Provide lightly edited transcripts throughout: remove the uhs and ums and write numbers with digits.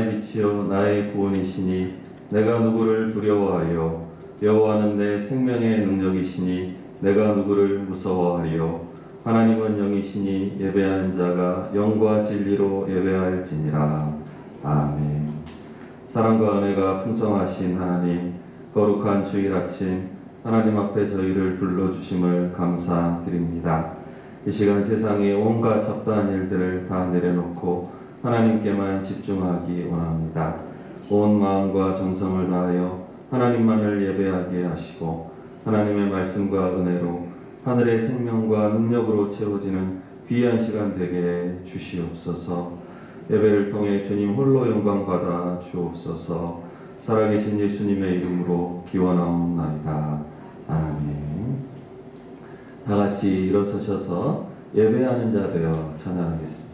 나의 빛이요 나의 구원이시니 내가 누구를 두려워하리요. 여호와는 내 생명의 능력이시니 내가 누구를 무서워하리요. 하나님은 영이시니 예배하는 자가 영과 진리로 예배할지니라. 아멘. 사랑과 은혜가 풍성하신 하나님, 거룩한 주일 아침 하나님 앞에 저희를 불러주심을 감사드립니다. 이 시간 세상의 온갖 잡다한 일들을 다 내려놓고 하나님께만 집중하기 원합니다. 온 마음과 정성을 다하여 하나님만을 예배하게 하시고 하나님의 말씀과 은혜로 하늘의 생명과 능력으로 채워지는 귀한 시간 되게 주시옵소서. 예배를 통해 주님 홀로 영광 받아 주옵소서. 살아계신 예수님의 이름으로 기원하옵나이다. 아멘. 다 같이 일어서셔서 예배하는 자 되어 찬양하겠습니다.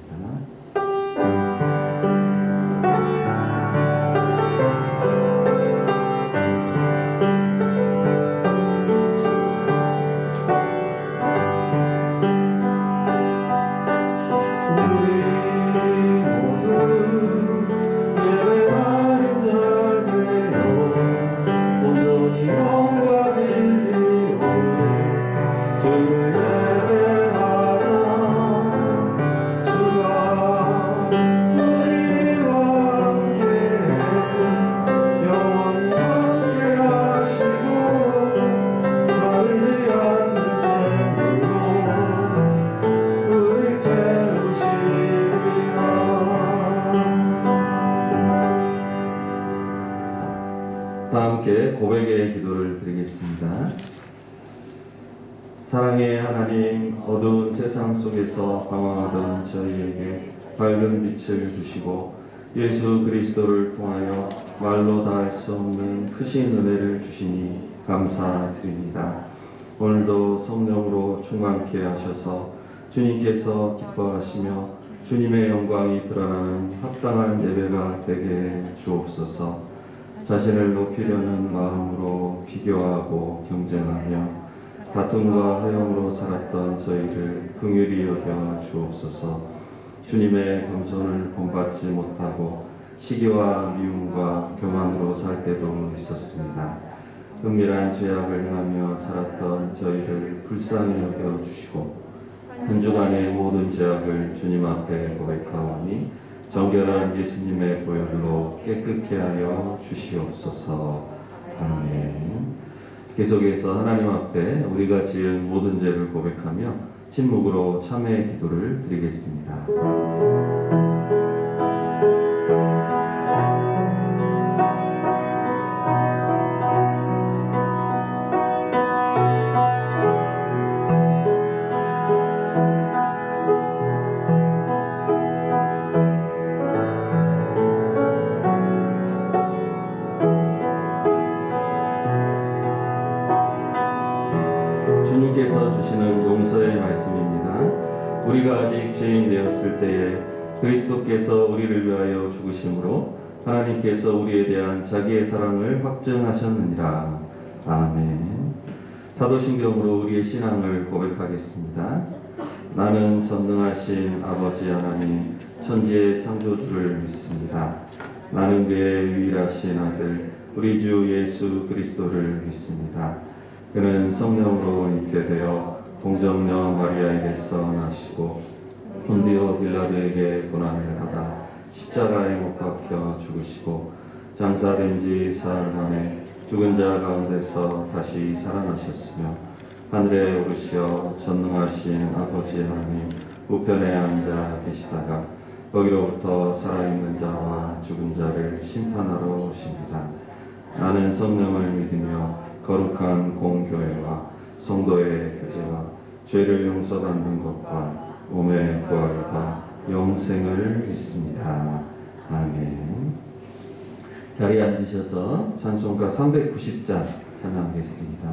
함께 고백의 기도를 드리겠습니다. 사랑의 하나님, 어두운 세상 속에서 방황하던 저희에게 밝은 빛을 주시고 예수 그리스도를 통하여 말로 다할 수 없는 크신 은혜를 주시니 감사드립니다. 오늘도 성령으로 충만케 하셔서 주님께서 기뻐하시며 주님의 영광이 드러나는 합당한 예배가 되게 주옵소서. 자신을 높이려는 마음으로 비교하고 경쟁하며 다툼과 허영으로 살았던 저희를 긍휼히 여겨 주옵소서. 주님의 겸손을 본받지 못하고 시기와 미움과 교만으로 살 때도 있었습니다. 은밀한 죄악을 행하며 살았던 저희를 불쌍히 여겨 주시고 한 주간의 모든 죄악을 주님 앞에 고백하오니 정결한 예수님의 보혈로 깨끗게 하여 주시옵소서. 아멘. 계속해서 하나님 앞에 우리가 지은 모든 죄를 고백하며 침묵으로 참회의 기도를 드리겠습니다. 주님께서 주시는 용서의 말씀입니다. 우리가 아직 죄인 되었을 때에 그리스도께서 우리를 위하여 죽으심으로 하나님께서 우리에 대한 자기의 사랑을 확증하셨느니라. 아멘. 사도신경으로 우리의 신앙을 고백하겠습니다. 나는 전능하신 아버지 하나님 천지의 창조주를 믿습니다. 나는 그의 유일하신 아들 우리 주 예수 그리스도를 믿습니다. 그는 성령으로 잉태되어 동정녀 마리아에게서 나시고 본디오 빌라도에게 고난을 받아 십자가에 못 박혀 죽으시고 장사된 지 사흘 만에 죽은 자 가운데서 다시 살아나셨으며 하늘에 오르시어 전능하신 아버지 하나님 우편에 앉아 계시다가 거기로부터 살아있는 자와 죽은 자를 심판하러 오십니다. 나는 성령을 믿으며 거룩한 공교회와 성도의 교제와 죄를 용서받는 것과 몸의 부활과 영생을 믿습니다. 아멘. 자리에 앉으셔서 찬송가 390장 찬양하겠습니다.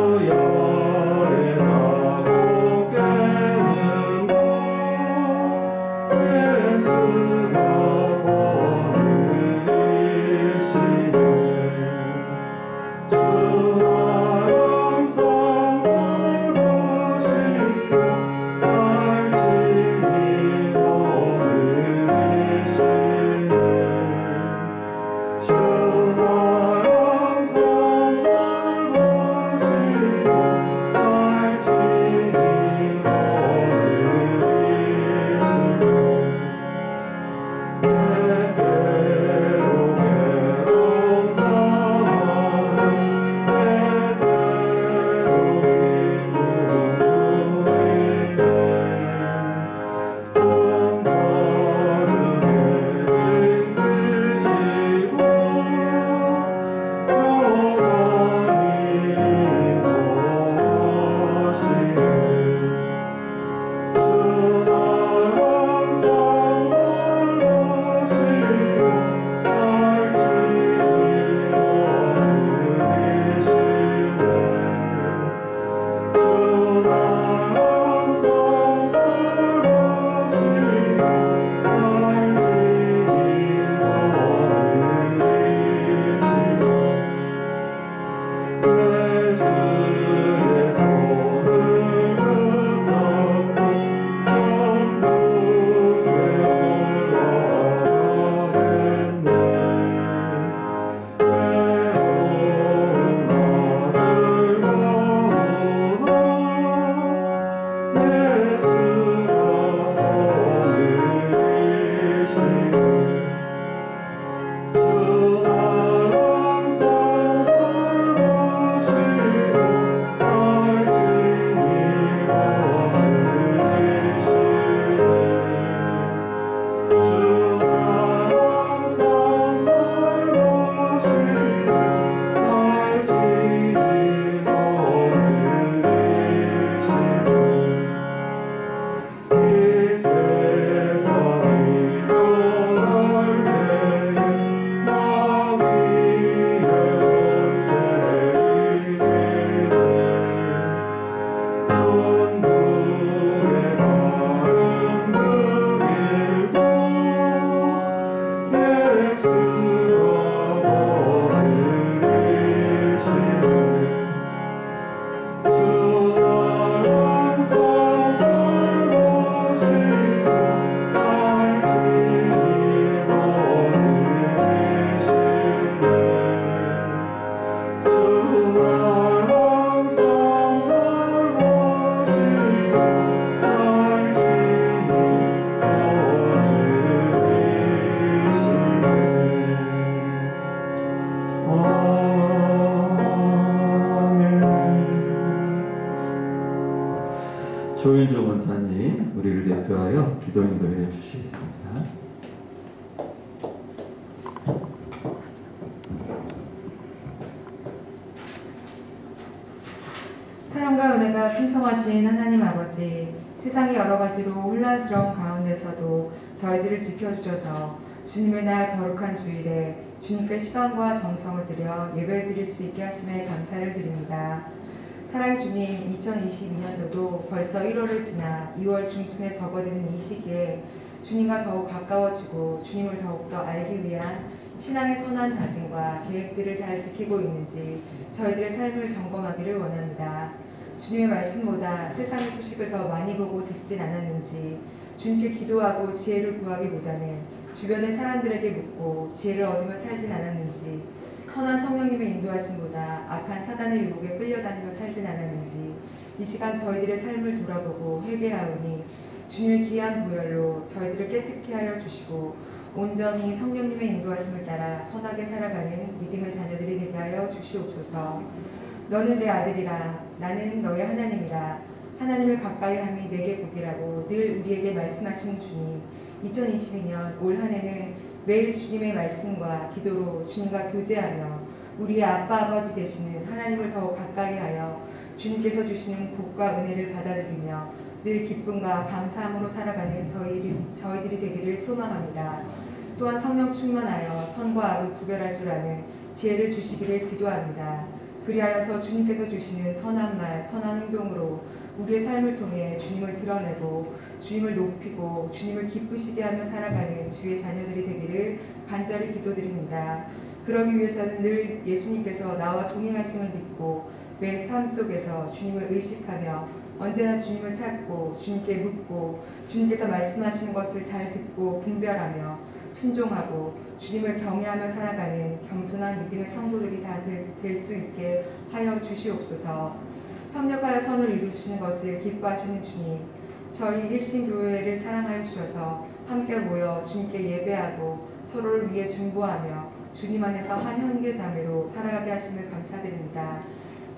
주의 조윤주 권사님 우리를 대표하여 기도 인도해 주시겠습니다. 사랑과 은혜가 풍성하신 하나님 아버지, 세상이 여러 가지로 혼란스러운 가운데서도 저희들을 지켜주셔서 주님의 날 거룩한 주일에 주님께 시간과 정성을 들여 예배를 드릴 수 있게 하심에 감사를 드립니다. 사랑의 주님, 2022년도도 벌써 1월을 지나 2월 중순에 접어드는 이 시기에 주님과 더욱 가까워지고 주님을 더욱더 알기 위한 신앙의 선한 다짐과 계획들을 잘 지키고 있는지 저희들의 삶을 점검하기를 원합니다. 주님의 말씀보다 세상의 소식을 더 많이 보고 듣진 않았는지, 주님께 기도하고 지혜를 구하기보다는 주변의 사람들에게 묻고 지혜를 얻으며 살진 않았는지, 선한 성령님의 인도하심보다 악한 사단의 유혹에 끌려다니며 살진 않았는지, 이 시간 저희들의 삶을 돌아보고 회개하오니 주님의 귀한 보혈로 저희들을 깨끗게 하여 주시고 온전히 성령님의 인도하심을 따라 선하게 살아가는 믿음의 자녀들이 되게 하여 주시옵소서. 너는 내 아들이라, 나는 너의 하나님이라. 하나님을 가까이 함이 내게 복이라고 늘 우리에게 말씀하신 주님, 2022년 올 한 해는 매일 주님의 말씀과 기도로 주님과 교제하며 우리의 아빠 아버지 되시는 하나님을 더욱 가까이 하여 주님께서 주시는 복과 은혜를 받아들이며 늘 기쁨과 감사함으로 살아가는 저희들이 되기를 소망합니다. 또한 성령 충만하여 선과 악을 구별할 줄 아는 지혜를 주시기를 기도합니다. 그리하여서 주님께서 주시는 선한 말, 선한 행동으로 우리의 삶을 통해 주님을 드러내고 주님을 높이고 주님을 기쁘시게 하며 살아가는 주의 자녀들이 되기를 간절히 기도드립니다. 그러기 위해서는 늘 예수님께서 나와 동행하심을 믿고 매 삶 속에서 주님을 의식하며 언제나 주님을 찾고 주님께 묻고 주님께서 말씀하시는 것을 잘 듣고 분별하며 순종하고 주님을 경외하며 살아가는 겸손한 믿음의 성도들이 다 될 수 있게 하여 주시옵소서. 협력하여 선을 이루시는 것을 기뻐하시는 주님, 저희 일신교회를 사랑하여 주셔서 함께 모여 주님께 예배하고 서로를 위해 중보하며 주님 안에서 한 형제자매로 살아가게 하심을 감사드립니다.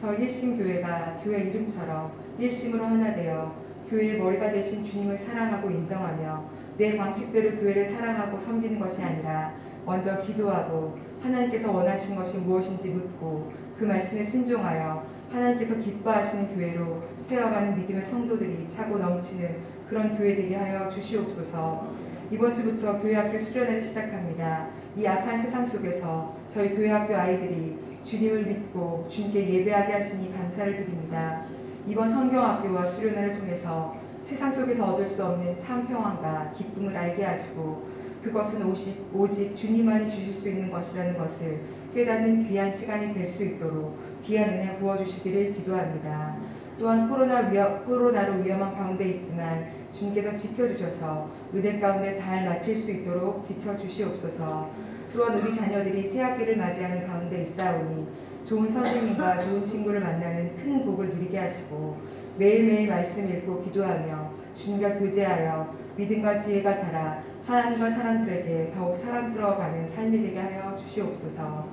저희 일신교회가 교회 이름처럼 일심으로 하나 되어 교회의 머리가 되신 주님을 사랑하고 인정하며 내 방식대로 교회를 사랑하고 섬기는 것이 아니라 먼저 기도하고 하나님께서 원하시는 것이 무엇인지 묻고 그 말씀에 순종하여 하나님께서 기뻐하시는 교회로 세워가는 믿음의 성도들이 차고 넘치는 그런 교회 되게 하여 주시옵소서. 이번 주부터 교회학교 수련회를 시작합니다. 이 악한 세상 속에서 저희 교회학교 아이들이 주님을 믿고 주님께 예배하게 하시니 감사를 드립니다. 이번 성경학교와 수련회를 통해서 세상 속에서 얻을 수 없는 참 평안과 기쁨을 알게 하시고 그것은 오직 주님만이 주실 수 있는 것이라는 것을 깨닫는 귀한 시간이 될 수 있도록 귀한 은혜 부어주시기를 기도합니다. 또한 코로나로 위험한 가운데 있지만 주님께서 지켜주셔서 은혜 가운데 잘 마칠 수 있도록 지켜주시옵소서. 또한 우리 자녀들이 새학기를 맞이하는 가운데 있사오니 좋은 선생님과 좋은 친구를 만나는 큰 복을 누리게 하시고 매일매일 말씀 읽고 기도하며 주님과 교제하여 믿음과 지혜가 자라 하나님과 사람들에게 더욱 사랑스러워가는 삶이 되게 하여 주시옵소서.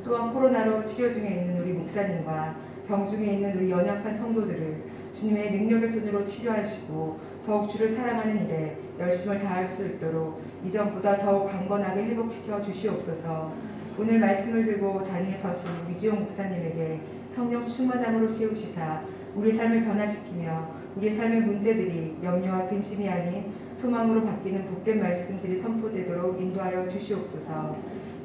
또한 코로나로 치료 중에 있는 우리 목사님과 병 중에 있는 우리 연약한 성도들을 주님의 능력의 손으로 치료하시고 더욱 주를 사랑하는 일에 열심을 다할 수 있도록 이전보다 더욱 강건하게 회복시켜 주시옵소서. 오늘 말씀을 들고 단위에 서신 위지용 목사님에게 성령 충만함으로 세우시사 우리 삶을 변화시키며 우리의 삶의 문제들이 염려와 근심이 아닌 소망으로 바뀌는 복된 말씀들이 선포되도록 인도하여 주시옵소서.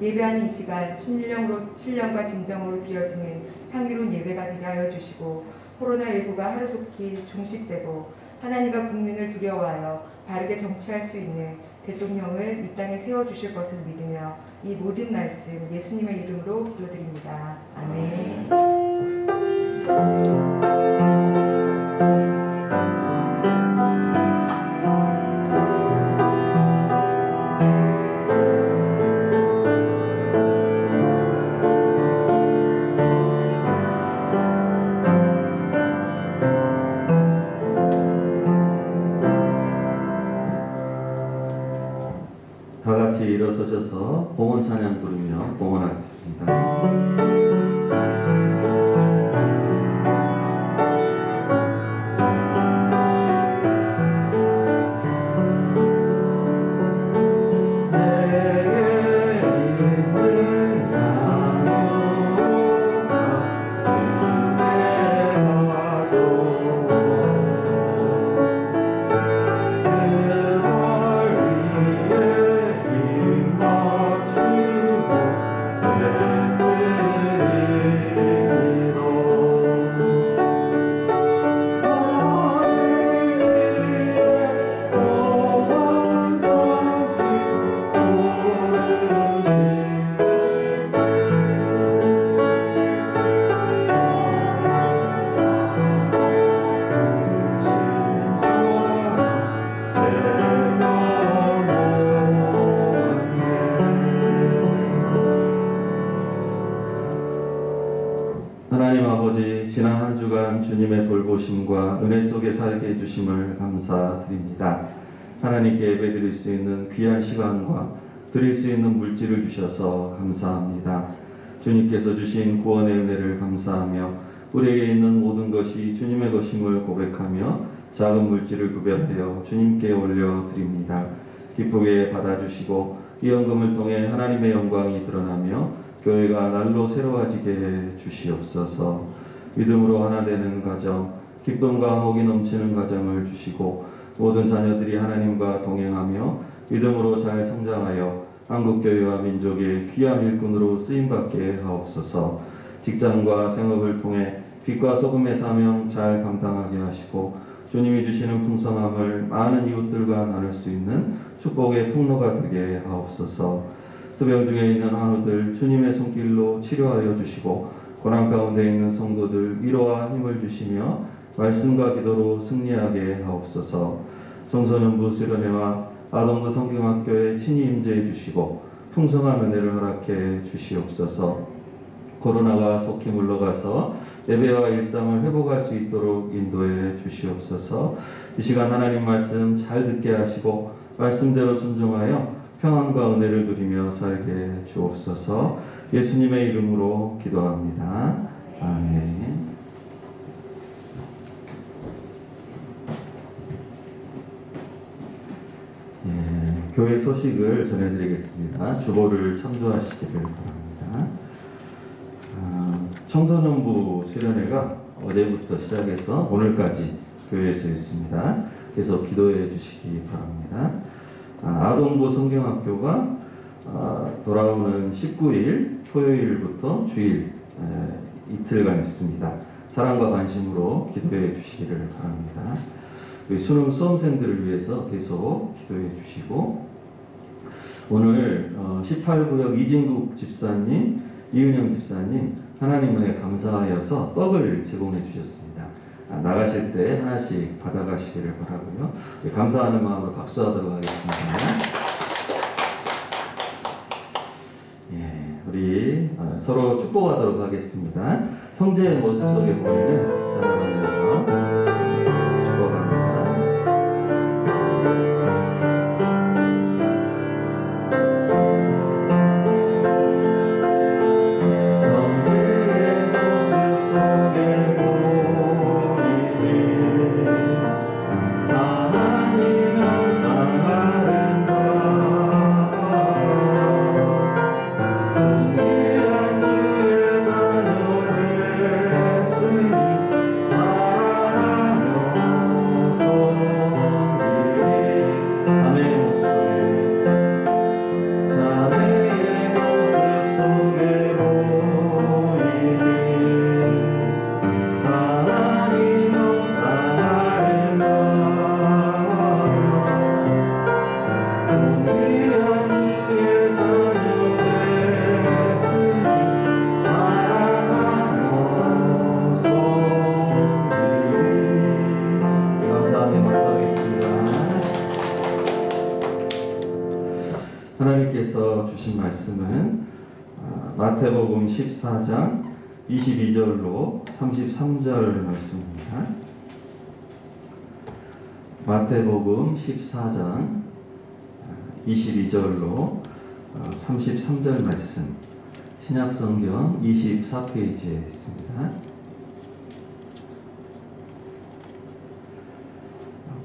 예배하는 이 시간 신령과 진정으로 드려지는 향기로운 예배가 되게 하여 주시고 코로나19가 하루속히 종식되고 하나님과 국민을 두려워하여 바르게 정치할 수 있는 대통령을 이 땅에 세워주실 것을 믿으며 이 모든 말씀 예수님의 이름으로 기도드립니다. 아멘. 다 같이 일어서셔서 봉헌 찬양 부르며 봉헌하겠습니다. 주간 주님의 돌보심과 은혜 속에 살게 해주심을 감사드립니다. 하나님께 예배드릴 수 있는 귀한 시간과 드릴 수 있는 물질을 주셔서 감사합니다. 주님께서 주신 구원의 은혜를 감사하며 우리에게 있는 모든 것이 주님의 것임을 고백하며 작은 물질을 구별하여 주님께 올려드립니다. 기쁘게 받아주시고 이 헌금을 통해 하나님의 영광이 드러나며 교회가 날로 새로워지게 해 주시옵소서. 믿음으로 하나 되는 가정, 기쁨과 복이 넘치는 가정을 주시고 모든 자녀들이 하나님과 동행하며 믿음으로 잘 성장하여 한국교회와 민족의 귀한 일꾼으로 쓰임받게 하옵소서. 직장과 생업을 통해 빛과 소금의 사명 잘 감당하게 하시고 주님이 주시는 풍성함을 많은 이웃들과 나눌 수 있는 축복의 통로가 되게 하옵소서. 투병 중에 있는 한우들 주님의 손길로 치료하여 주시고 고난 가운데 있는 성도들 위로와 힘을 주시며 말씀과 기도로 승리하게 하옵소서. 청소년부 수련회와 아동부 성경학교에 친히 임재해 주시고 풍성한 은혜를 허락해 주시옵소서. 코로나가 속히 물러가서 예배와 일상을 회복할 수 있도록 인도해 주시옵소서. 이 시간 하나님 말씀 잘 듣게 하시고 말씀대로 순종하여 평안과 은혜를 누리며 살게 주옵소서. 예수님의 이름으로 기도합니다. 아멘. 교회 소식을 전해드리겠습니다. 주보를 참조하시기를 바랍니다. 청소년부 수련회가 어제부터 시작해서 오늘까지 교회에서 있습니다. 계속 기도해 주시기 바랍니다. 아동부 성경학교가 돌아오는 19일 토요일부터 주일 이틀간 있습니다. 사랑과 관심으로 기도해 주시기를 바랍니다. 수능 수험생들을 위해서 계속 기도해 주시고 오늘 18구역 이진국 집사님, 이은영 집사님 하나님 은혜 감사하여서 떡을 제공해 주셨습니다. 나가실 때 하나씩 받아가시기를 바라고요. 감사하는 마음으로 박수하도록 하겠습니다. 우리 서로 축복하도록 하겠습니다. 형제의 모습 속에 보이는 자라가면서 축복합니다. 하나님께서 주신 말씀은 마태복음 14장 22절로 33절 말씀입니다. 마태복음 14장 22절로 33절 말씀 신약성경 24페이지에 있습니다.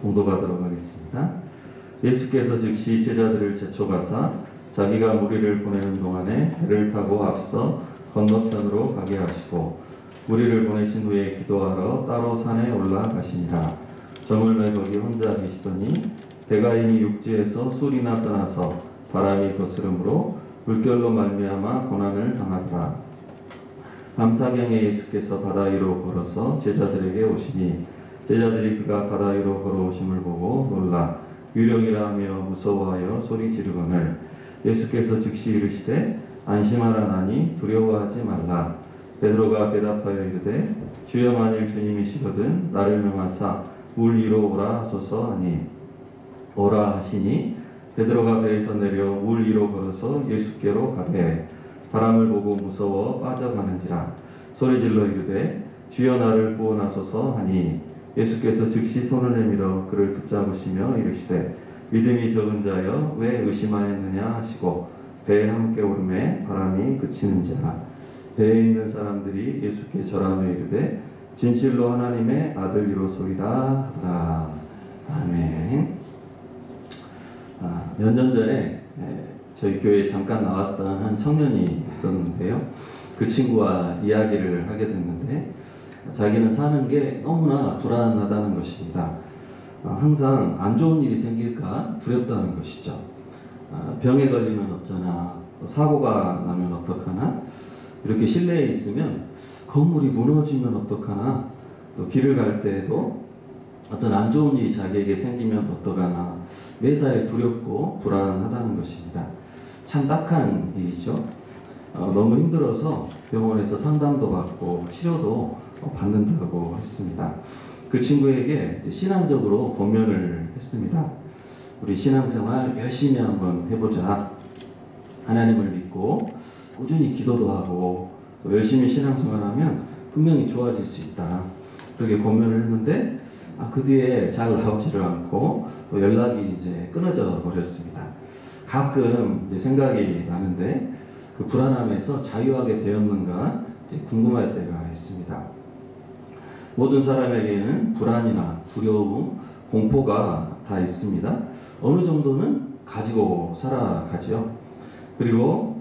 봉독하도록 하겠습니다. 예수께서 즉시 제자들을 제쳐가사 자기가 무리를 보내는 동안에 배를 타고 앞서 건너편으로 가게 하시고 무리를 보내신 후에 기도하러 따로 산에 올라가시니라. 저물매 거기 혼자 계시더니 배가 이미 육지에서 술이나 떠나서 바람이 거스름으로 물결로 말미암아 고난을 당하더라. 밤사경에 예수께서 바다 위로 걸어서 제자들에게 오시니 제자들이 그가 바다 위로 걸어오심을 보고 놀라 유령이라 하며 무서워하여 소리 지르거늘 예수께서 즉시 이르시되 안심하라 나니 두려워하지 말라. 베드로가 대답하여 이르되 주여 만일 주님이시거든 나를 명하사 물 위로 오라 하소서 하니 오라 하시니 베드로가 배에서 내려 물 위로 걸어서 예수께로 가되 바람을 보고 무서워 빠져가는지라 소리질러 이르되 주여 나를 구원하소서 하니 예수께서 즉시 손을 내밀어 그를 붙잡으시며 이르시되 믿음이 적은 자여 왜 의심하였느냐 하시고 배에 함께 오름에 바람이 그치는지라. 배에 있는 사람들이 예수께 절하며 이르되 진실로 하나님의 아들이로소이다 하더라. 아멘. 몇 년 전에 저희 교회에 잠깐 나왔던 한 청년이 있었는데요. 그 친구와 이야기를 하게 됐는데 자기는 사는 게 너무나 불안하다는 것입니다. 항상 안 좋은 일이 생길까 두렵다는 것이죠. 병에 걸리면 어쩌나, 사고가 나면 어떡하나, 이렇게 실내에 있으면 건물이 무너지면 어떡하나, 또 길을 갈 때에도 어떤 안 좋은 일이 자기에게 생기면 어떡하나, 매사에 두렵고 불안하다는 것입니다. 참 딱한 일이죠. 너무 힘들어서 병원에서 상담도 받고 치료도 받는다고 했습니다. 그 친구에게 신앙적으로 권면을 했습니다. 우리 신앙생활 열심히 한번 해보자. 하나님을 믿고 꾸준히 기도도 하고 열심히 신앙생활하면 분명히 좋아질 수 있다. 그렇게 권면을 했는데 그 뒤에 잘 나오지를 않고 또 연락이 이제 끊어져 버렸습니다. 가끔 이제 생각이 나는데 그 불안함에서 자유하게 되었는가 이제 궁금할 때가 있습니다. 모든 사람에게는 불안이나 두려움, 공포가 다 있습니다. 어느 정도는 가지고 살아가죠. 그리고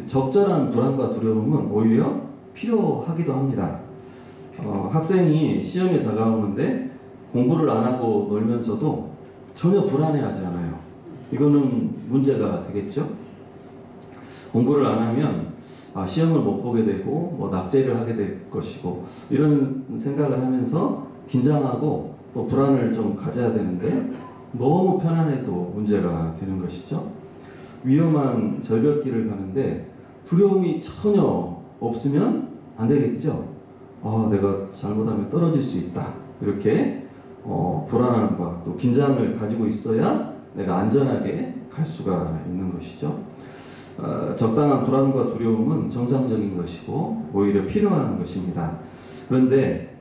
적절한 불안과 두려움은 오히려 필요하기도 합니다. 학생이 시험에 다가오는데 공부를 안 하고 놀면서도 전혀 불안해하지 않아요. 이거는 문제가 되겠죠? 공부를 안 하면 시험을 못 보게 되고 낙제를 하게 될 것이고 이런 생각을 하면서 긴장하고 또 불안을 좀 가져야 되는데 너무 편안해도 문제가 되는 것이죠. 위험한 절벽길을 가는데 두려움이 전혀 없으면 안 되겠죠. 내가 잘못하면 떨어질 수 있다. 이렇게 불안함과 또 긴장을 가지고 있어야 내가 안전하게 갈 수가 있는 것이죠. 적당한 불안과 두려움은 정상적인 것이고 오히려 필요한 것입니다. 그런데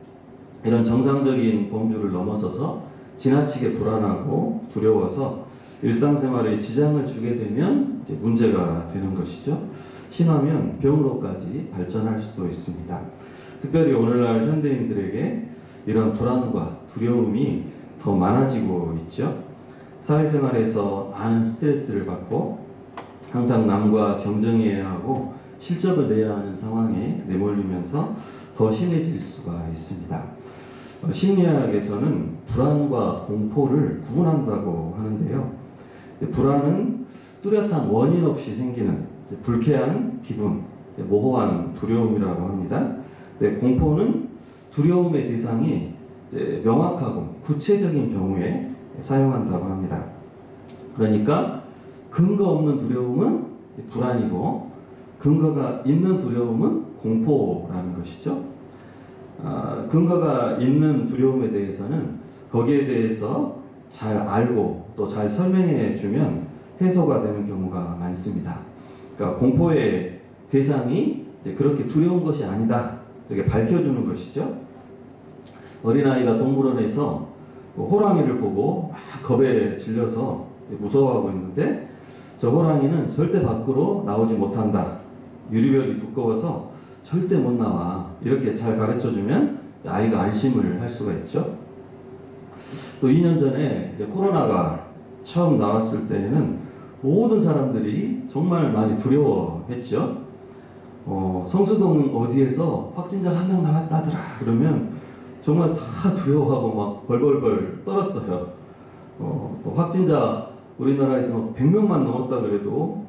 이런 정상적인 범주를 넘어서서 지나치게 불안하고 두려워서 일상생활에 지장을 주게 되면 이제 문제가 되는 것이죠. 심하면 병으로까지 발전할 수도 있습니다. 특별히 오늘날 현대인들에게 이런 불안과 두려움이 더 많아지고 있죠. 사회생활에서 많은 스트레스를 받고 항상 남과 경쟁해야 하고 실적을 내야 하는 상황에 내몰리면서 더 심해질 수가 있습니다. 심리학에서는 불안과 공포를 구분한다고 하는데요. 불안은 뚜렷한 원인 없이 생기는 불쾌한 기분, 모호한 두려움이라고 합니다. 공포는 두려움의 대상이 명확하고 구체적인 경우에 사용한다고 합니다. 그러니까 근거 없는 두려움은 불안이고 근거가 있는 두려움은 공포라는 것이죠. 근거가 있는 두려움에 대해서는 거기에 대해서 잘 알고 또 잘 설명해 주면 해소가 되는 경우가 많습니다. 그러니까 공포의 대상이 그렇게 두려운 것이 아니다. 이렇게 밝혀주는 것이죠. 어린아이가 동물원에서 호랑이를 보고 막 겁에 질려서 무서워하고 있는데 저 호랑이는 절대 밖으로 나오지 못한다. 유리벽이 두꺼워서 절대 못 나와. 이렇게 잘 가르쳐주면 아이가 안심을 할 수가 있죠. 또 2년 전에 이제 코로나가 처음 나왔을 때에는 모든 사람들이 정말 많이 두려워했죠. 성수동 어디에서 확진자 1명 나왔다더라 그러면 정말 다 두려워하고 막 벌벌벌 떨었어요. 또 확진자 우리나라에서 100명만 넘었다 그래도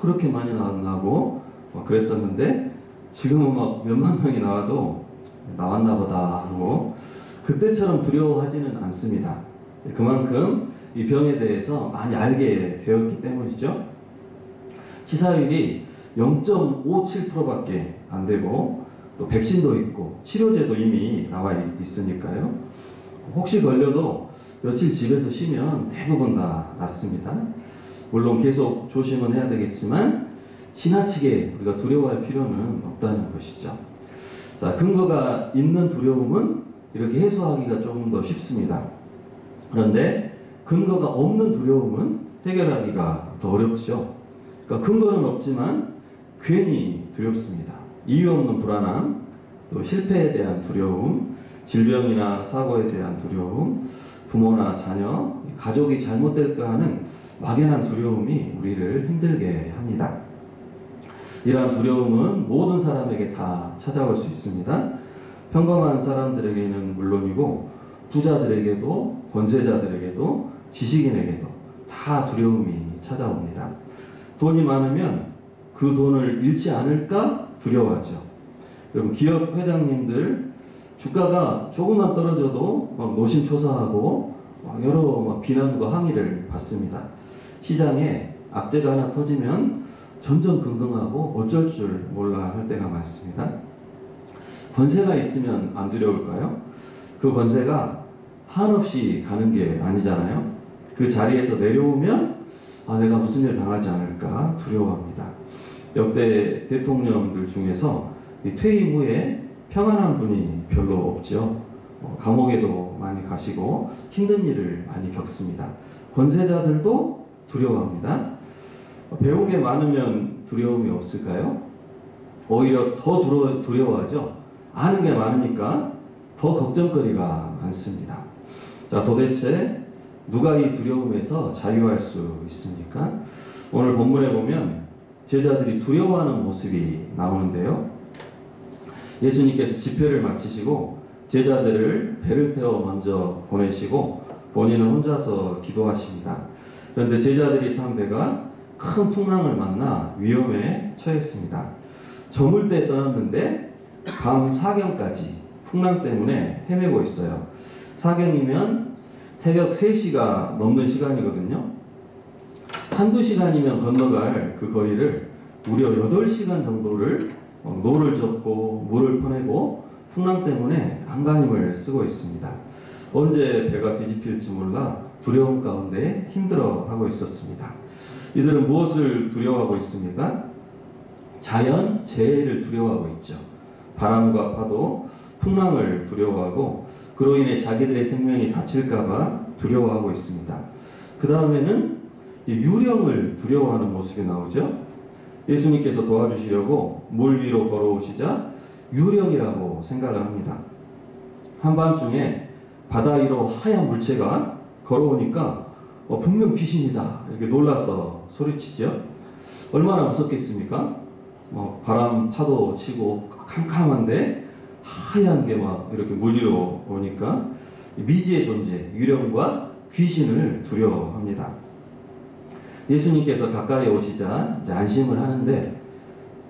그렇게 많이 나왔나고 막 그랬었는데 지금은 막 몇만 명이 나와도 나왔나 보다 하고 그때처럼 두려워하지는 않습니다. 그만큼 이 병에 대해서 많이 알게 되었기 때문이죠. 치사율이 0.57%밖에 안 되고 또 백신도 있고 치료제도 이미 나와 있으니까요. 혹시 걸려도 며칠 집에서 쉬면 대부분 다 낫습니다. 물론 계속 조심은 해야 되겠지만 지나치게 우리가 두려워할 필요는 없다는 것이죠. 자, 근거가 있는 두려움은 이렇게 해소하기가 조금 더 쉽습니다. 그런데 근거가 없는 두려움은 해결하기가 더 어렵죠. 그러니까 근거는 없지만 괜히 두렵습니다. 이유 없는 불안함, 또 실패에 대한 두려움, 질병이나 사고에 대한 두려움, 부모나 자녀, 가족이 잘못될까 하는 막연한 두려움이 우리를 힘들게 합니다. 이러한 두려움은 모든 사람에게 다 찾아올 수 있습니다. 평범한 사람들에게는 물론이고 부자들에게도 권세자들에게도 지식인에게도 다 두려움이 찾아옵니다. 돈이 많으면 그 돈을 잃지 않을까 두려워하죠. 여러분, 기업 회장님들 주가가 조금만 떨어져도 막 노심초사하고 여러 비난과 항의를 받습니다. 시장에 악재가 하나 터지면 전전긍긍하고 어쩔 줄 몰라 할 때가 많습니다. 권세가 있으면 안 두려울까요? 그 권세가 한없이 가는 게 아니잖아요. 그 자리에서 내려오면 내가 무슨 일 당하지 않을까 두려워합니다. 역대 대통령들 중에서 퇴임 후에 평안한 분이 별로 없죠. 감옥에도 많이 가시고 힘든 일을 많이 겪습니다. 권세자들도 두려워합니다. 배운 게 많으면 두려움이 없을까요? 오히려 더 두려워하죠. 아는 게 많으니까 더 걱정거리가 많습니다. 자, 도대체 누가 이 두려움에서 자유할 수 있습니까? 오늘 본문에 보면 제자들이 두려워하는 모습이 나오는데요. 예수님께서 집회를 마치시고 제자들을 배를 태워 먼저 보내시고 본인은 혼자서 기도하십니다. 그런데 제자들이 탄 배가 큰 풍랑을 만나 위험에 처했습니다. 저물 때 떠났는데 밤 사경까지 풍랑 때문에 헤매고 있어요. 사경이면 새벽 3시가 넘는 시간이거든요. 한두 시간이면 건너갈 그 거리를 무려 8시간 정도를 노를 젓고 물을 퍼내고 풍랑 때문에 안간힘을 쓰고 있습니다. 언제 배가 뒤집힐지 몰라 두려움 가운데 힘들어하고 있었습니다. 이들은 무엇을 두려워하고 있습니까? 자연 재해를 두려워하고 있죠. 바람과 파도, 풍랑을 두려워하고 그로 인해 자기들의 생명이 다칠까봐 두려워하고 있습니다. 그 다음에는 유령을 두려워하는 모습이 나오죠. 예수님께서 도와주시려고 물 위로 걸어오시자 유령이라고 생각을 합니다. 한밤중에 바다 위로 하얀 물체가 걸어오니까 분명 귀신이다 이렇게 놀라서 소리치죠. 얼마나 무섭겠습니까? 바람 파도 치고 캄캄한데 하얀 게 막 이렇게 물 위로 오니까 미지의 존재 유령과 귀신을 두려워합니다. 예수님께서 가까이 오시자 이제 안심을 하는데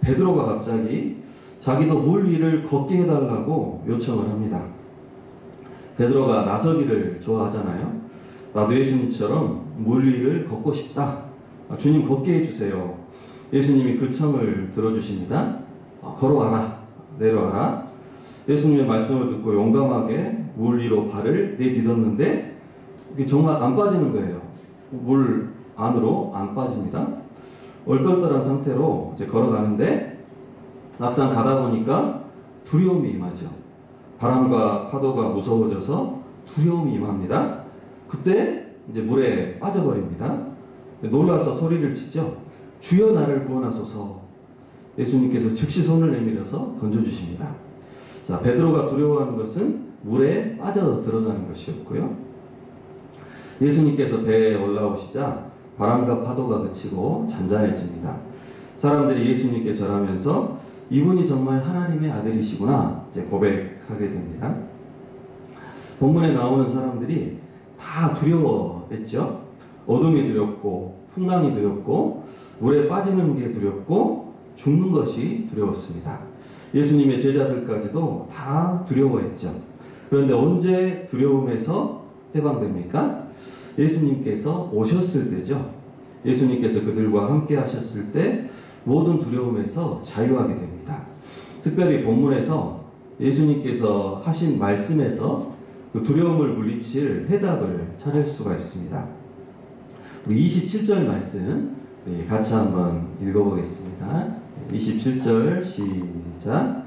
베드로가 갑자기 자기도 물 위를 걷게 해달라고 요청을 합니다. 베드로가 나서기를 좋아하잖아요. 나도 예수님처럼 물 위를 걷고 싶다. 주님 걷게 해주세요. 예수님이 그 청을 들어주십니다. 걸어와라. 내려와라. 예수님의 말씀을 듣고 용감하게 물 위로 발을 내딛었는데 정말 안 빠지는 거예요. 물 안으로 안 빠집니다. 얼떨떨한 상태로 이제 걸어가는데 막상 가다 보니까 두려움이 임하죠. 바람과 파도가 무서워져서 두려움이 임합니다. 그때 이제 물에 빠져버립니다. 놀라서 소리를 치죠. 주여 나를 구원하소서. 예수님께서 즉시 손을 내밀어서 건져주십니다. 자, 베드로가 두려워하는 것은 물에 빠져 들어가는 것이었고요. 예수님께서 배에 올라오시자 바람과 파도가 그치고 잔잔해집니다. 사람들이 예수님께 절하면서 이분이 정말 하나님의 아들이시구나 이제 고백하게 됩니다. 본문에 나오는 사람들이 다 두려워했죠. 어둠이 두렵고 풍랑이 두렵고 물에 빠지는 게 두렵고 죽는 것이 두려웠습니다. 예수님의 제자들까지도 다 두려워했죠. 그런데 언제 두려움에서 해방됩니까? 예수님께서 오셨을 때죠. 예수님께서 그들과 함께 하셨을 때 모든 두려움에서 자유하게 됩니다. 특별히 본문에서 예수님께서 하신 말씀에서 그 두려움을 물리칠 해답을 찾을 수가 있습니다. 우리 27절 말씀 같이 한번 읽어보겠습니다. 27절 시작.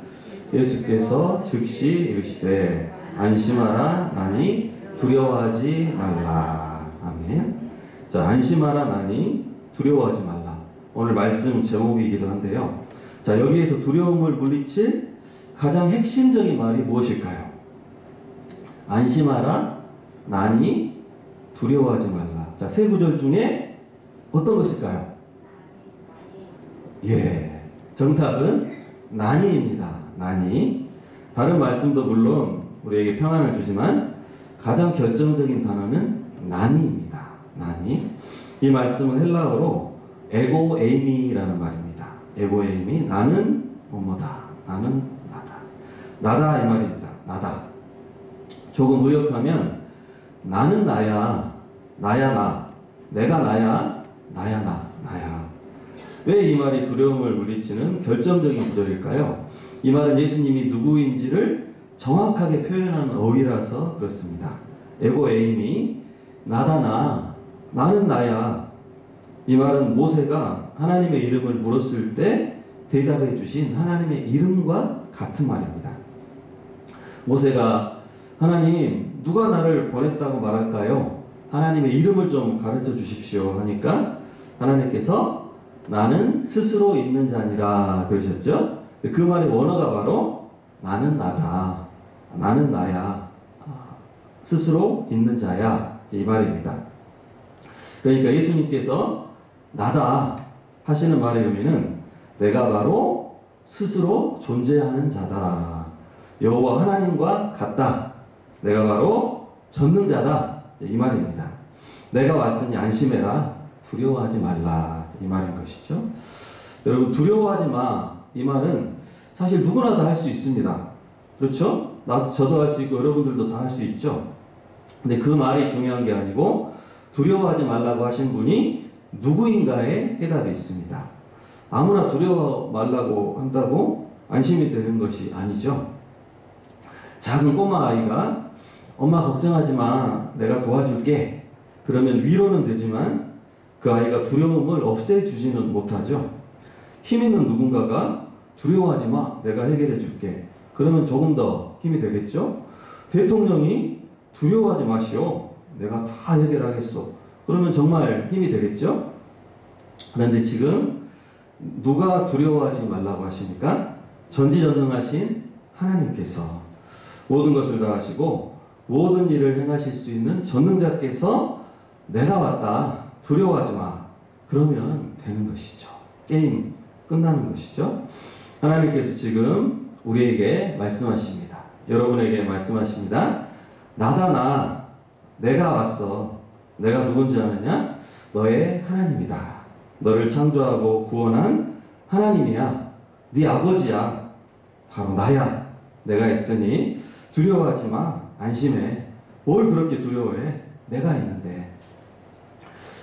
예수께서 즉시 이르시되 안심하라 나니 두려워하지 말라. 아멘. 자, 안심하라 나니 두려워하지 말라. 오늘 말씀 제목이기도 한데요. 자, 여기에서 두려움을 물리칠 가장 핵심적인 말이 무엇일까요? 안심하라 나니 두려워하지 말라. 자, 세 구절 중에 어떤 것일까요? 예, 정답은 나니입니다. 나니. 다른 말씀도 물론 우리에게 평안을 주지만 가장 결정적인 단어는 나니입니다. 나니. 이 말씀은 헬라어로 에고 에이미라는 말입니다. 에고 에이미, 나는 뭐뭐다. 나는 나다. 나다 이 말입니다. 나다. 조금 의역하면 나는 나야. 나야 나. 내가 나야. 나야 나. 나야. 왜 이 말이 두려움을 물리치는 결정적인 구절일까요? 이 말은 예수님이 누구인지를 정확하게 표현하는 어휘라서 그렇습니다. 에고 에이미, 나다 나, 나는 나야. 이 말은 모세가 하나님의 이름을 물었을 때 대답해 주신 하나님의 이름과 같은 말입니다. 모세가 하나님 누가 나를 보냈다고 말할까요? 하나님의 이름을 좀 가르쳐 주십시오 하니까 하나님께서 나는 스스로 있는 자니라 그러셨죠? 그 말의 원어가 바로 나는 나다. 나는 나야. 스스로 있는 자야. 이 말입니다. 그러니까 예수님께서 나다 하시는 말의 의미는 내가 바로 스스로 존재하는 자다. 여호와 하나님과 같다. 내가 바로 전능자다. 이 말입니다. 내가 왔으니 안심해라. 두려워하지 말라. 이 말인 것이죠. 여러분 두려워하지 마. 이 말은 사실 누구나 다 할 수 있습니다. 그렇죠? 저도 할 수 있고 여러분들도 다 할 수 있죠. 근데 그 말이 중요한 게 아니고 두려워하지 말라고 하신 분이 누구인가에 해답이 있습니다. 아무나 두려워 말라고 한다고 안심이 되는 것이 아니죠. 작은 꼬마 아이가 엄마 걱정하지 마. 내가 도와줄게. 그러면 위로는 되지만 그 아이가 두려움을 없애주지는 못하죠. 힘 있는 누군가가 두려워하지 마. 내가 해결해 줄게. 그러면 조금 더 힘이 되겠죠. 대통령이 두려워하지 마시오. 내가 다 해결하겠소. 그러면 정말 힘이 되겠죠. 그런데 지금 누가 두려워하지 말라고 하십니까? 전지전능하신 하나님께서 모든 것을 다 하시고 모든 일을 행하실 수 있는 전능자께서 내가 왔다. 두려워하지 마. 그러면 되는 것이죠. 게임 끝나는 것이죠. 하나님께서 지금 우리에게 말씀하십니다. 여러분에게 말씀하십니다. 나다 나. 내가 왔어. 내가 누군지 아느냐? 너의 하나님이다. 너를 창조하고 구원한 하나님이야. 네 아버지야. 바로 나야. 내가 있으니 두려워하지 마. 안심해. 뭘 그렇게 두려워해? 내가 있는데.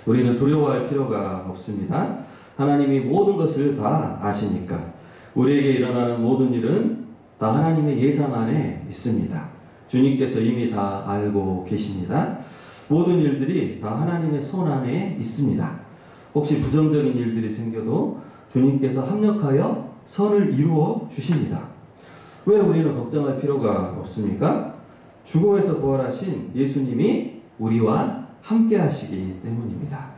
우리는 두려워할 필요가 없습니다. 하나님이 모든 것을 다 아시니까 우리에게 일어나는 모든 일은 다 하나님의 예상 안에 있습니다. 주님께서 이미 다 알고 계십니다. 모든 일들이 다 하나님의 손 안에 있습니다. 혹시 부정적인 일들이 생겨도 주님께서 합력하여 선을 이루어 주십니다. 왜 우리는 걱정할 필요가 없습니까? 죽음에서 부활하신 예수님이 우리와 함께 하시기 때문입니다.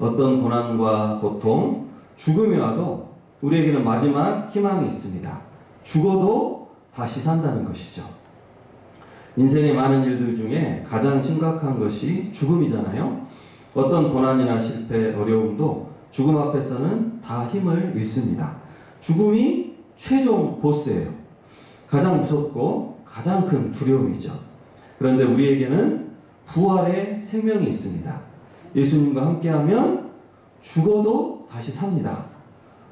어떤 고난과 고통, 죽음이 와도 우리에게는 마지막 희망이 있습니다. 죽어도 다시 산다는 것이죠. 인생의 많은 일들 중에 가장 심각한 것이 죽음이잖아요. 어떤 고난이나 실패, 어려움도 죽음 앞에서는 다 힘을 잃습니다. 죽음이 최종 보스예요. 가장 무섭고 가장 큰 두려움이죠. 그런데 우리에게는 부활의 생명이 있습니다. 예수님과 함께하면 죽어도 다시 삽니다.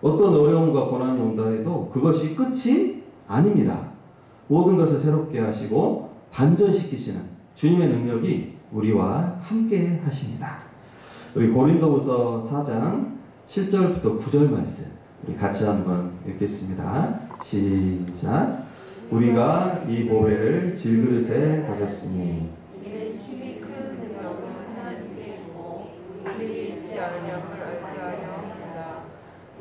어떤 어려움과 고난이 온다 해도 그것이 끝이 아닙니다. 모든 것을 새롭게 하시고 반전시키시는 주님의 능력이 우리와 함께 하십니다. 우리 고린도후서 4장 7절부터 9절 말씀 우리 같이 한번 읽겠습니다. 시작. 우리가 이 보배를 질그릇에 가졌으니 이는 심히 큰 능력은 하나님께시고 우리에게 있지 않으냐을 알게 하려 합니다.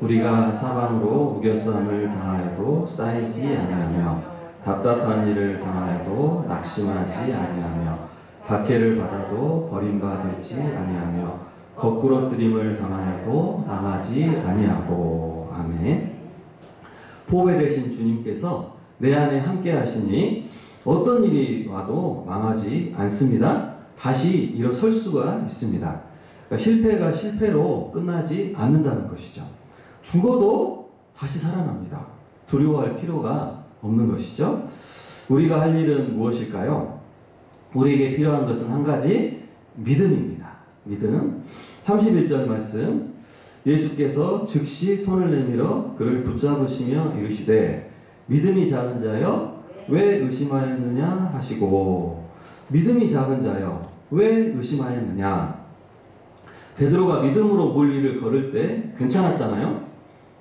우리가 사방으로 우겨쌈을 당하여도 쌓이지 아니하며 답답한 일을 당하여도 낙심하지 아니하며 박해를 받아도 버림받지 아니하며 거꾸러뜨림을 당하여도 망하지 아니하고. 아멘. 보배 되신 주님께서 내 안에 함께 하시니 어떤 일이 와도 망하지 않습니다. 다시 일어설 수가 있습니다. 그러니까 실패가 실패로 끝나지 않는다는 것이죠. 죽어도 다시 살아납니다. 두려워할 필요가 없는 것이죠. 우리가 할 일은 무엇일까요? 우리에게 필요한 것은 한 가지, 믿음입니다. 믿음. 31절 말씀. 예수께서 즉시 손을 내밀어 그를 붙잡으시며 이르시되 믿음이 작은 자여 왜 의심하였느냐 하시고. 믿음이 작은 자여 왜 의심하였느냐. 베드로가 믿음으로 물 위를 걸을 때 괜찮았잖아요.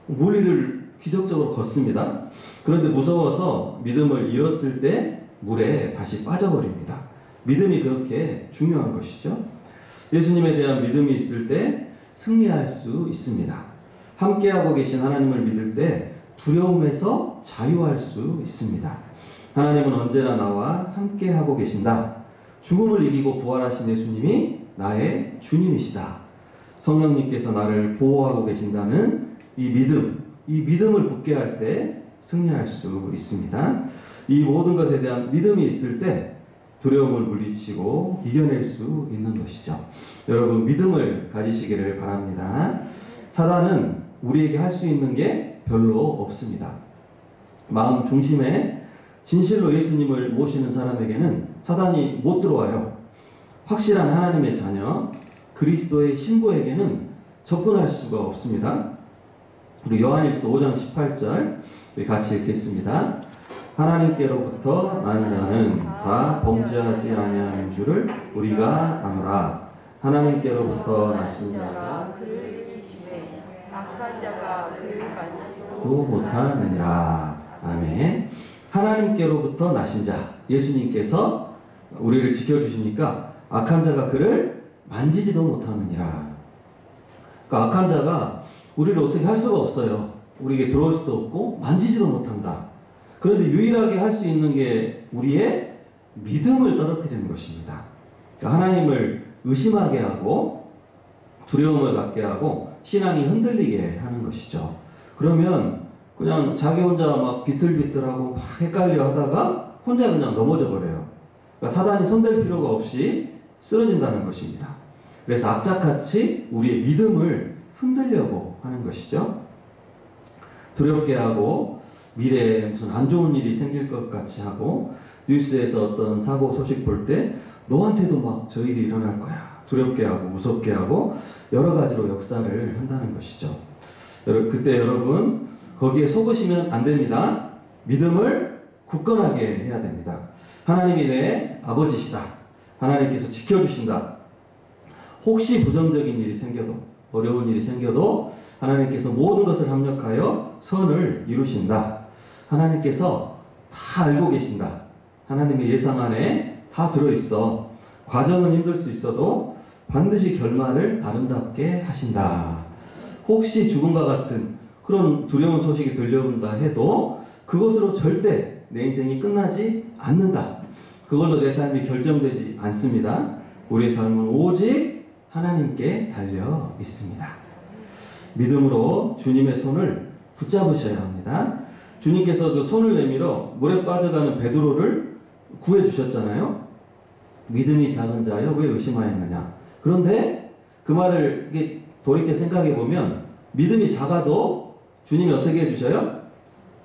물 위를 기적적으로 걷습니다. 그런데 무서워서 믿음을 잃었을 때 물에 다시 빠져버립니다. 믿음이 그렇게 중요한 것이죠. 예수님에 대한 믿음이 있을 때 승리할 수 있습니다. 함께하고 계신 하나님을 믿을 때 두려움에서 자유할 수 있습니다. 하나님은 언제나 나와 함께하고 계신다. 죽음을 이기고 부활하신 예수님이 나의 주님이시다. 성령님께서 나를 보호하고 계신다는 이 믿음을 붙게 할 때 승리할 수 있습니다. 이 모든 것에 대한 믿음이 있을 때 두려움을 물리치고 이겨낼 수 있는 것이죠. 여러분, 믿음을 가지시기를 바랍니다. 사단은 우리에게 할 수 있는 게 별로 없습니다. 마음 중심에 진실로 예수님을 모시는 사람에게는 사단이 못 들어와요. 확실한 하나님의 자녀, 그리스도의 신부에게는 접근할 수가 없습니다. 우리 요한일서 5장 18절 같이 읽겠습니다. 하나님께로부터 난 자는 다 범죄하지 아니하는 줄을 우리가 아노라. 하나님께로부터 나신 자가 그를 지키시되 악한 자가 그를 만지지도 못하느니라. 아멘. 하나님께로부터 나신 자, 예수님께서 우리를 지켜주시니까 악한 자가 그를 만지지도 못하느니라. 그러니까 악한 자가 우리를 어떻게 할 수가 없어요. 우리에게 들어올 수도 없고 만지지도 못한다. 그런데 유일하게 할 수 있는 게 우리의 믿음을 떨어뜨리는 것입니다. 그러니까 하나님을 의심하게 하고 두려움을 갖게 하고 신앙이 흔들리게 하는 것이죠. 그러면 그냥 자기 혼자 막 비틀비틀하고 막 헷갈려 하다가 혼자 그냥 넘어져 버려요. 그러니까 사단이 손댈 필요가 없이 쓰러진다는 것입니다. 그래서 악착같이 우리의 믿음을 흔들려고 하는 것이죠. 두렵게 하고 미래에 무슨 안 좋은 일이 생길 것 같이 하고 뉴스에서 어떤 사고 소식 볼 때 너한테도 막 저 일이 일어날 거야. 두렵게 하고 무섭게 하고 여러 가지로 역사를 한다는 것이죠. 그때 여러분 거기에 속으시면 안 됩니다. 믿음을 굳건하게 해야 됩니다. 하나님이 내 아버지시다. 하나님께서 지켜주신다. 혹시 부정적인 일이 생겨도 어려운 일이 생겨도 하나님께서 모든 것을 합력하여 선을 이루신다. 하나님께서 다 알고 계신다. 하나님의 예상 안에 다 들어있어. 과정은 힘들 수 있어도 반드시 결말을 아름답게 하신다. 혹시 죽음과 같은 그런 두려운 소식이 들려온다 해도 그것으로 절대 내 인생이 끝나지 않는다. 그걸로 내 삶이 결정되지 않습니다. 우리의 삶은 오직 하나님께 달려 있습니다. 믿음으로 주님의 손을 붙잡으셔야 합니다. 주님께서 그 손을 내밀어 물에 빠져가는 베드로를 구해주셨잖아요. 믿음이 작은 자여 왜 의심하였느냐. 그런데 그 말을 돌이켜 생각해 보면 믿음이 작아도 주님이 어떻게 해주셔요?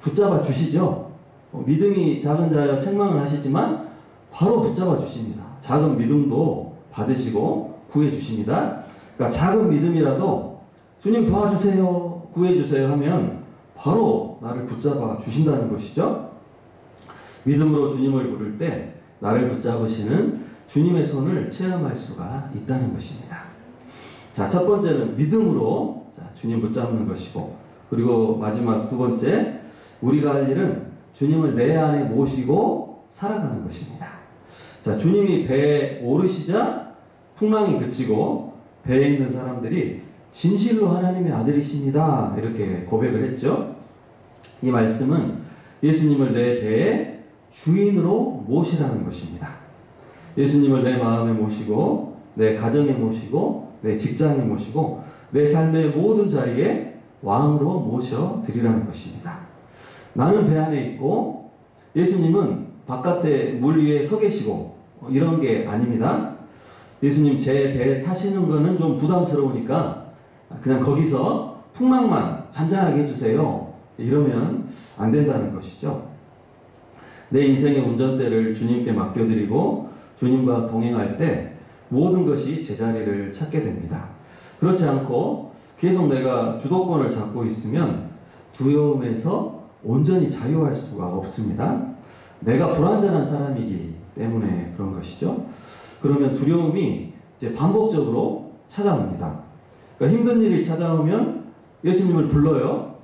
붙잡아 주시죠. 믿음이 작은 자여 책망을 하시지만 바로 붙잡아 주십니다. 작은 믿음도 받으시고 구해주십니다. 그러니까 작은 믿음이라도 주님 도와주세요, 구해주세요 하면 바로 나를 붙잡아 주신다는 것이죠. 믿음으로 주님을 부를 때 나를 붙잡으시는 주님의 손을 체험할 수가 있다는 것입니다. 자, 첫 번째는 믿음으로 주님 붙잡는 것이고, 그리고 마지막 두 번째, 우리가 할 일은 주님을 내 안에 모시고 살아가는 것입니다. 자, 주님이 배에 오르시자 풍랑이 그치고 배에 있는 사람들이 진실로 하나님의 아들이십니다. 이렇게 고백을 했죠. 이 말씀은 예수님을 내 배의 주인으로 모시라는 것입니다. 예수님을 내 마음에 모시고 내 가정에 모시고 내 직장에 모시고 내 삶의 모든 자리에 왕으로 모셔드리라는 것입니다. 나는 배 안에 있고 예수님은 바깥에 물 위에 서 계시고 이런 게 아닙니다. 예수님 제 배 타시는 거는 좀 부담스러우니까 그냥 거기서 풍랑만 잔잔하게 해주세요. 이러면 안 된다는 것이죠. 내 인생의 운전대를 주님께 맡겨드리고 주님과 동행할 때 모든 것이 제자리를 찾게 됩니다. 그렇지 않고 계속 내가 주도권을 잡고 있으면 두려움에서 온전히 자유할 수가 없습니다. 내가 불완전한 사람이기 때문에 그런 것이죠. 그러면 두려움이 이제 반복적으로 찾아옵니다. 그러니까 힘든 일이 찾아오면 예수님을 불러요.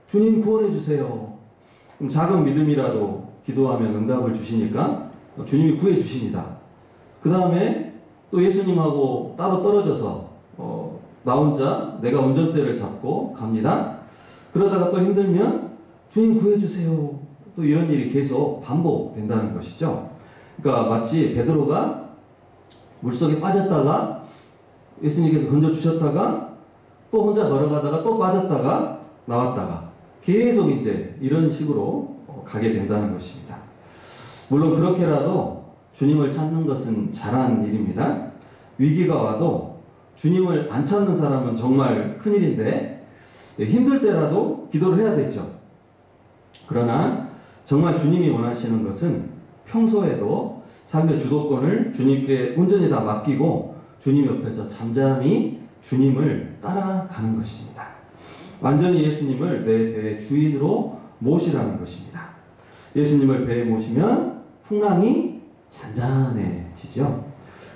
주님 구원해 주세요. 그럼 작은 믿음이라도 기도하면 응답을 주시니까 주님이 구해 주십니다. 그 다음에 또 예수님하고 따로 떨어져서 나 혼자 내가 운전대를 잡고 갑니다. 그러다가 또 힘들면 주님 구해주세요. 또 이런 일이 계속 반복된다는 것이죠. 그러니까 마치 베드로가 물속에 빠졌다가 예수님께서 건져주셨다가 또 혼자 걸어가다가 또 빠졌다가 나왔다가 계속 이제 이런 식으로 가게 된다는 것입니다. 물론 그렇게라도 주님을 찾는 것은 잘한 일입니다. 위기가 와도 주님을 안 찾는 사람은 정말 큰일인데 힘들 때라도 기도를 해야 되죠. 그러나 정말 주님이 원하시는 것은 평소에도 삶의 주도권을 주님께 온전히 다 맡기고 주님 옆에서 잠잠히 주님을 따라가는 것입니다. 완전히 예수님을 내 배의 주인으로 모시라는 것입니다. 예수님을 배에 모시면 풍랑이 잔잔해지죠.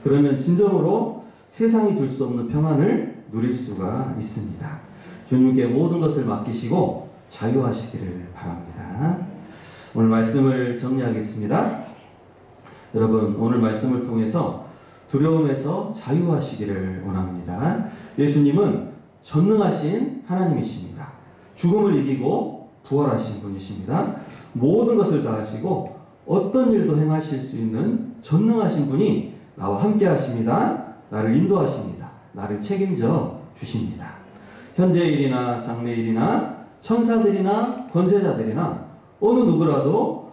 그러면 진정으로 세상이 줄 수 없는 평안을 누릴 수가 있습니다. 주님께 모든 것을 맡기시고 자유하시기를 바랍니다. 오늘 말씀을 정리하겠습니다. 여러분, 오늘 말씀을 통해서 두려움에서 자유하시기를 원합니다. 예수님은 전능하신 하나님이십니다. 죽음을 이기고 부활하신 분이십니다. 모든 것을 다 하시고 어떤 일도 행하실 수 있는 전능하신 분이 나와 함께 하십니다. 나를 인도하십니다. 나를 책임져 주십니다. 현재일이나 장래일이나 천사들이나 권세자들이나 어느 누구라도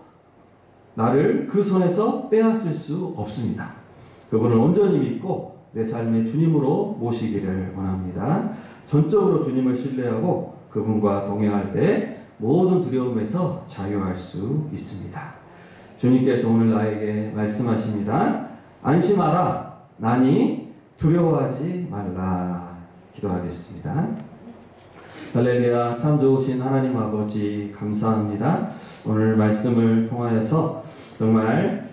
나를 그 손에서 빼앗을 수 없습니다. 그분을 온전히 믿고 내 삶의 주님으로 모시기를 원합니다. 전적으로 주님을 신뢰하고 그분과 동행할 때 모든 두려움에서 자유할 수 있습니다. 주님께서 오늘 나에게 말씀하십니다. 안심하라. 나니 두려워하지 말라. 기도하겠습니다. 할렐루야. 참 좋으신 하나님 아버지 감사합니다. 오늘 말씀을 통하여서 정말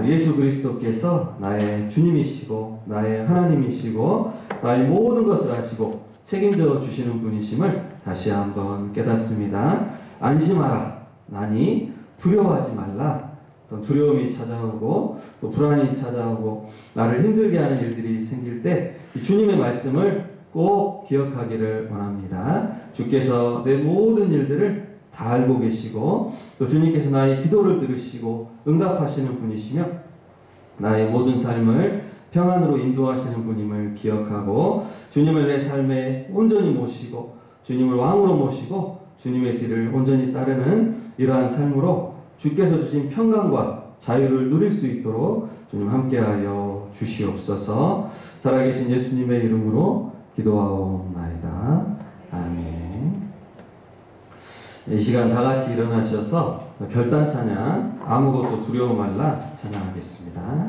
예수 그리스도께서 나의 주님이시고 나의 하나님이시고 나의 모든 것을 아시고 책임져 주시는 분이심을 다시 한번 깨닫습니다. 안심하라. 나니 두려워하지 말라. 또 두려움이 찾아오고 또 불안이 찾아오고 나를 힘들게 하는 일들이 생길 때 이 주님의 말씀을 꼭 기억하기를 원합니다. 주께서 내 모든 일들을 다 알고 계시고 또 주님께서 나의 기도를 들으시고 응답하시는 분이시며 나의 모든 삶을 평안으로 인도하시는 분임을 기억하고 주님을 내 삶에 온전히 모시고 주님을 왕으로 모시고 주님의 길을 온전히 따르는 이러한 삶으로 주께서 주신 평강과 자유를 누릴 수 있도록 주님 함께하여 주시옵소서. 살아계신 예수님의 이름으로 기도하옵나이다. 아멘. 이 시간 다 같이 일어나셔서 결단 찬양 아무것도 두려워 말라 찬양하겠습니다.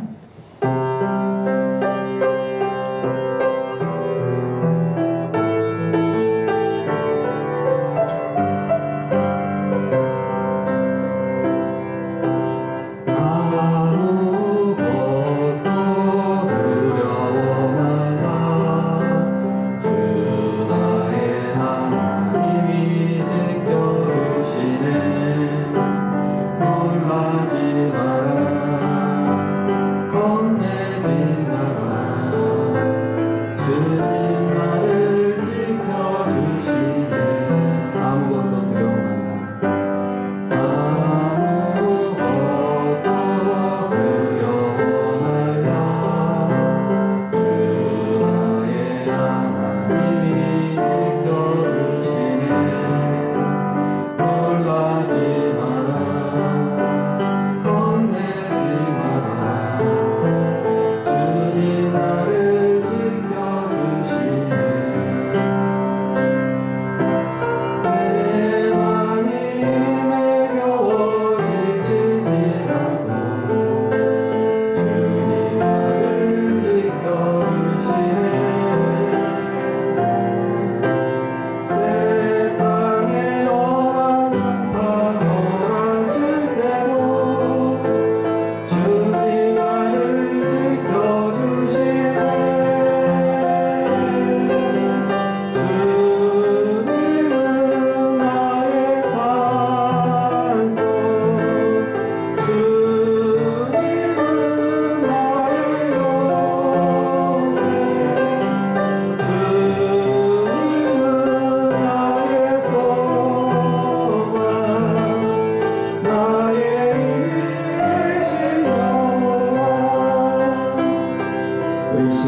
주님 나를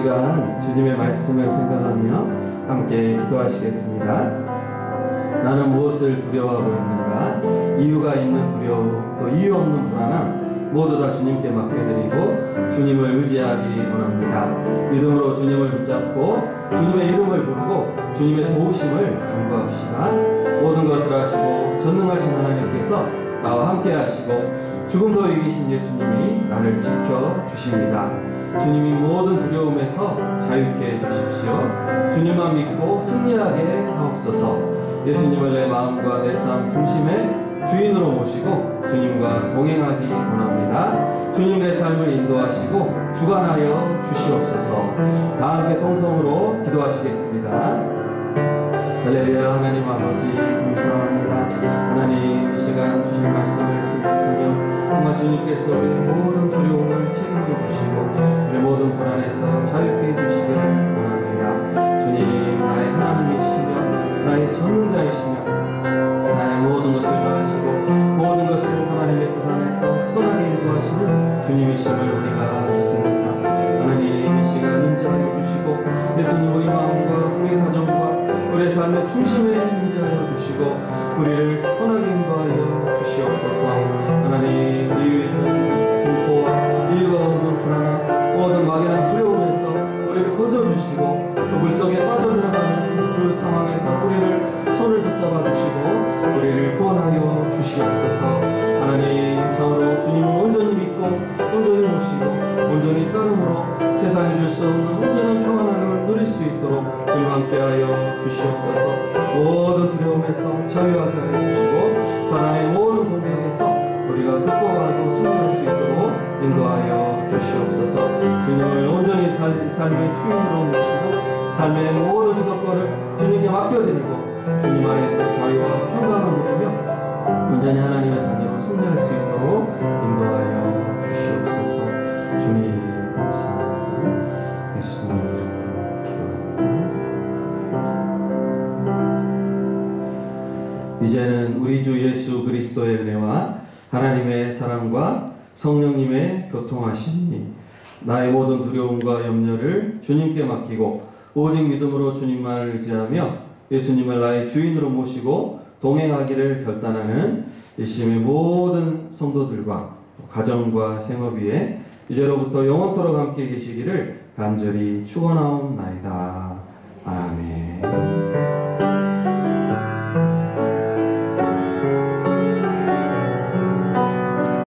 시간 주님의 말씀을 생각하며 함께 기도하시겠습니다. 나는 무엇을 두려워하고 있는가? 이유가 있는 두려움, 또 이유 없는 불안함 모두 다 주님께 맡겨드리고 주님을 의지하기 원합니다. 믿음으로 주님을 붙잡고 주님의 이름을 부르고 주님의 도우심을 간구합시다. 모든 것을 하시고 전능하신 하나님께서 나와 함께 하시고 죽음도 이기신 예수님이 나를 지켜주십니다. 주님이 모든 두려움에서 자유케 해주십시오. 주님만 믿고 승리하게 하옵소서. 예수님을 내 마음과 내 삶 중심에 주인으로 모시고 주님과 동행하기 원합니다. 주님 내 삶을 인도하시고 주관하여 주시옵소서. 다 함께 통성으로 기도하시겠습니다. 할렐루야. 하나님 아버지 감사합니다. 하나님 이 시간 주신 말씀을 생각하며 정말 주님께서 우리의 모든 두려움을 책임져 주시고 우리 모든 불안에서 자유케 해주시기를 원합니다. 주님 나의 하나님이시며 나의 전능자이시며 나의 모든 것을 다하시고 모든 것을 하나님의 뜻 안에서 선하게 인도하시는 주님이심을 우리가 믿습니다. 하나님 이 시간 인자하여 주시고 예수님 우리 마음과 우리 가정과 우리의 삶의 중심에 인자하여 주시고 우리를 선하게 인도하여 주시옵소서. 하나님 이유 있는 공포와 이유가 없는 불안함 모든 막연한 두려움에서 우리를 건져주시고 또 물속에 빠져들어가는 그 상황에서 우리를 손을 붙잡아 주시고 우리를 구원하여 주시옵소서. 하나님 참으로 주님을 온전히 믿고 온전히 모시고 온전히 따름으로 세상에 줄 수 없는 온전한 평안함을 누릴 수 있도록 주님 함께하여 주시옵소서. 모든 두려움에서 자유하게 하여 주시고 사람의 모든 공격에서 우리가 극복하고 승리할 수 있도록 인도하여 주시옵소서. 주님을 온전히 삶의 주인으로 모시고 삶의 모든 주도권을 주님께 맡겨드리고 주님 안에서 자유와 평강을 누리며 온전히 하나님의 자녀로 승리할 수 있도록 인도하여 주시옵소서. 주님 감사합니다. 예수님 이름으로 기도합니다. 이제는 우리 주 예수 그리스도의 은혜와 하나님의 사랑과 성령님의 교통하심이 나의 모든 두려움과 염려를 주님께 맡기고 오직 믿음으로 주님만을 의지하며 예수님을 나의 주인으로 모시고 동행하기를 결단하는 예수님의 모든 성도들과 가정과 생업 위에 이제로부터 영원토록 함께 계시기를 간절히 축원하옵나이다. 아멘.